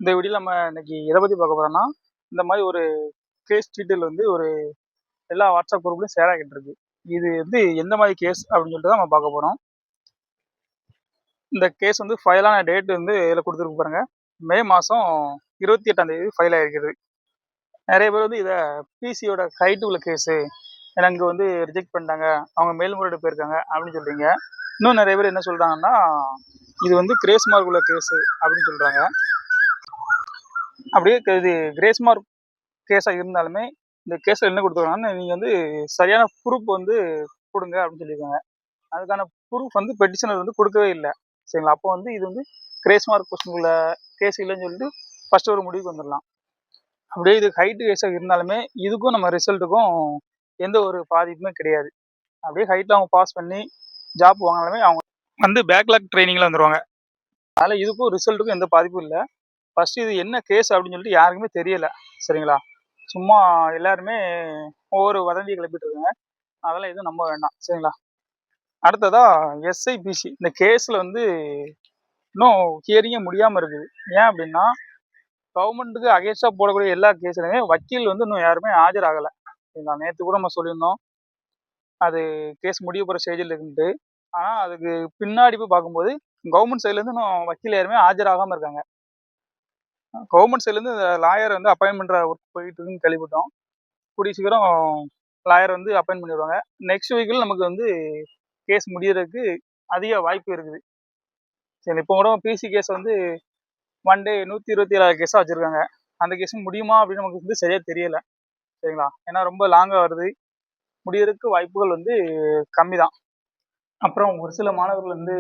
இந்த வீடியோல நம்ம இன்னைக்கு எதை பத்தி பார்க்க போறோம்னா, இந்த மாதிரி ஒரு கேஸ் டீட்டெயில் வந்து ஒரு எல்லா வாட்ஸ்அப் குரூப்லயும் ஷேர் ஆகிட்டு இருக்கு. இது வந்து எந்த மாதிரி கேஸ் அப்படின்னு சொல்லிட்டு தான் நம்ம பார்க்க போறோம். இந்த கேஸ் வந்து ஃபைல் ஆன டேட் வந்து இதில் கொடுத்துருக்கு பாருங்க. மே மாதம் 28ஆம் தேதி ஃபைல் ஆகிருக்குது. நிறைய பேர் வந்து இதை பிசியோட ஹைட் உள்ள கேஸு எனக்கு வந்து ரிஜெக்ட் பண்ணிட்டாங்க, அவங்க மேல்முறையீடு போயிருக்காங்க அப்படின்னு சொல்றீங்க. இன்னும் நிறைய பேர் என்ன சொல்றாங்கன்னா, இது வந்து கிரேஸ் மார்க் உள்ள கேஸு அப்படின்னு சொல்றாங்க. அப்படியே இது கிரேஸ் மார்க் கேஸாக இருந்தாலுமே இந்த கேஸில் என்ன கொடுத்துருக்காங்கன்னா, நீங்கள் வந்து சரியான ப்ரூஃப் வந்து கொடுங்க அப்படின்னு சொல்லியிருக்காங்க. அதுக்கான ப்ரூஃப் வந்து பெட்டிஷனர் வந்து கொடுக்கவே இல்லை. சரிங்களா? அப்போ வந்து இது வந்து கிரேஸ் மார்க் கொஸ்டின் உள்ள கேஸ் இல்லைன்னு சொல்லிட்டு ஃபர்ஸ்ட் ஒரு முடிவுக்கு வந்துடலாம். அப்படியே இது ஹைட்டு கேஸாக இருந்தாலுமே இதுக்கும் நம்ம ரிசல்ட்டுக்கும் எந்த ஒரு பாதிப்புமே கிடையாது. அப்படியே ஹைட்டில் அவங்க பாஸ் பண்ணி ஜாப் வாங்கினாலுமே அவங்க வந்து பேக்லாக் ட்ரைனிங்கில் வந்துடுவாங்க. அதனால் இதுக்கும் ரிசல்ட்டுக்கும் எந்த பாதிப்பும் இல்லை. ஃபர்ஸ்ட் இது என்ன கேஸ் அப்படின்னு சொல்லிட்டு யாருக்குமே தெரியலை. சரிங்களா? சும்மா எல்லாருமே ஒவ்வொரு வதந்தியை கிளப்பிட்டு இருக்காங்க. அதெல்லாம் எதுவும் நம்ப வேண்டாம். சரிங்களா? அடுத்ததா எஸ்ஐபிசி இந்த கேஸில் வந்து இன்னும் ஹியரிங்கே முடியாமல் இருக்குது. ஏன் அப்படின்னா, கவர்மெண்ட்டுக்கு அகேன்ஸ்டாக போடக்கூடிய எல்லா கேஸ்லையுமே வக்கீல் வந்து இன்னும் யாருமே ஆஜராகலை. சரிங்களா? நேற்று கூட நம்ம சொல்லியிருந்தோம் அது கேஸ் முடிய போகிற ஸ்டேஜில் இருக்குன்ட்டு. ஆனால் அதுக்கு பின்னாடி போய் பார்க்கும்போது கவர்மெண்ட் சைட்லேருந்து இன்னும் வக்கீல் யாருமே ஆஜராகாமல் இருக்காங்க. கவர்மெண்ட் சைட்லேருந்து லாயர் வந்து அப்பாயின்ட் பண்ணுற ஒர்க் போயிட்டு இருக்குன்னு கேள்விப்பட்டோம். கூடிய சீக்கிரம் லாயர் வந்து அப்பாயின்ட் பண்ணிடுவாங்க. நெக்ஸ்ட் வீக்கில் நமக்கு வந்து கேஸ் முடியறதுக்கு அதிக வாய்ப்பு இருக்குது. சரி, இப்போ கூட பிசி கேஸ் வந்து ஒன் டே 127 கேஸாக வச்சுருக்காங்க. அந்த கேஸும் முடியுமா அப்படின்னு நமக்கு வந்து சரியாக தெரியலை. சரிங்களா? ஏன்னா ரொம்ப லாங்காக வருது. முடியறதுக்கு வாய்ப்புகள் வந்து கம்மி தான். அப்புறம் ஒரு சில மாணவர்கள் வந்து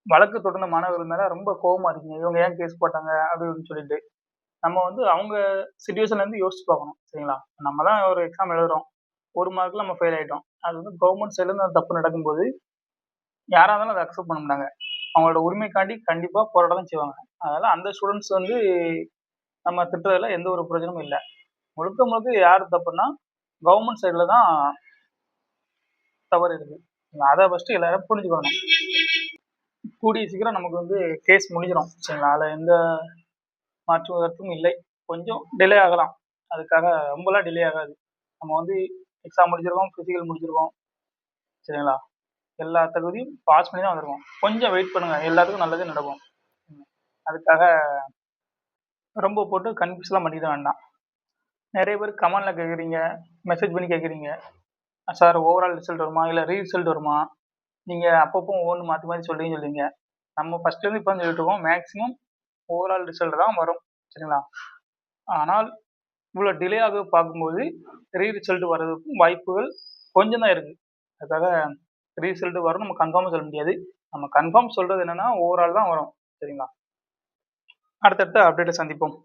வழக்கு தொடர்ந்த மாணவர்கள் மேலே ரொம்ப கோபமாக இருக்குங்க. இவங்க ஏன் கேஸ் போட்டாங்க அப்படின்னு சொல்லிட்டு. நம்ம வந்து அவங்க சிச்சுவேஷன்லேருந்து யோசிச்சு பார்க்கணும். சரிங்களா? நம்ம தான் ஒரு எக்ஸாம் எழுதுறோம். 1 மார்க்கில் நம்ம ஃபெயில் ஆகிட்டோம். அது வந்து கவர்மெண்ட் சைட்லேருந்து அந்த தப்பு நடக்கும்போது யாராக இருந்தாலும் அதை அக்செப்ட் பண்ண மாட்டாங்க. அவங்களோட உரிமைக்காண்டி கண்டிப்பாக போராட தான் செய்வாங்க. அதனால் அந்த ஸ்டூடெண்ட்ஸ் வந்து நம்ம திட்டுறதுல எந்த ஒரு பிரயோஜனமும் இல்லை. முழுக்க முழுக்க யார் தப்புன்னா கவர்மெண்ட் சைடில் தான் தவறு இருக்குது. அதை ஃபஸ்ட்டு எல்லாரும் புரிஞ்சுக்கணும். கூடிய சீக்கிரம் நமக்கு வந்து கேஸ் முடிஞ்சிடும். சரிங்களா? அதில் எந்த மாற்று கருத்தும் இல்லை. கொஞ்சம் டிலே ஆகலாம். அதுக்காக ரொம்பலாம் டிலே ஆகாது. நம்ம வந்து எக்ஸாம் முடிச்சிருக்கோம், ஃபிசிக்கல் முடிச்சிருக்கோம். சரிங்களா? எல்லா தகுதியும் பாஸ் பண்ணி தான் வந்திருக்கோம். கொஞ்சம் வெயிட் பண்ணுங்க, எல்லாத்துக்கும் நல்லதே நடக்கும். அதுக்காக ரொம்ப போட்டு கன்ஃபியூஸ்லாம் பண்ணிட வேண்டாம். நிறைய பேர் கமெண்ட்ல கேட்குறீங்க, மெசேஜ் பண்ணி கேட்குறீங்க, சார் ஓவரால் ரிசல்ட் வருமா, இல்லை ரீரிசல்ட் வருமா, நீங்கள் அப்பப்போ ஒவ்வொன்று மாற்றி மாற்றி சொல்கிறீங்க. நம்ம ஃபஸ்ட்லேருந்து இப்போ சொல்லிட்டு இருக்கோம், மேக்ஸிமம் ஓவரால் ரிசல்ட் தான் வரும். சரிங்களா? ஆனால் இவ்வளோ டிலே ஆக பார்க்கும்போது ரீரிசல்ட் வர்றதுக்கும் வாய்ப்புகள் கொஞ்சம் தான் இருக்குது. அதுக்காக ரீரிசல்ட் வரும் நம்ம கன்ஃபார்மாக சொல்ல முடியாது. நம்ம கன்ஃபார்ம் சொல்கிறது என்னென்னா ஓவரால் தான் வரும். சரிங்களா? அடுத்தடுத்த அப்டேட்டை சந்திப்போம்.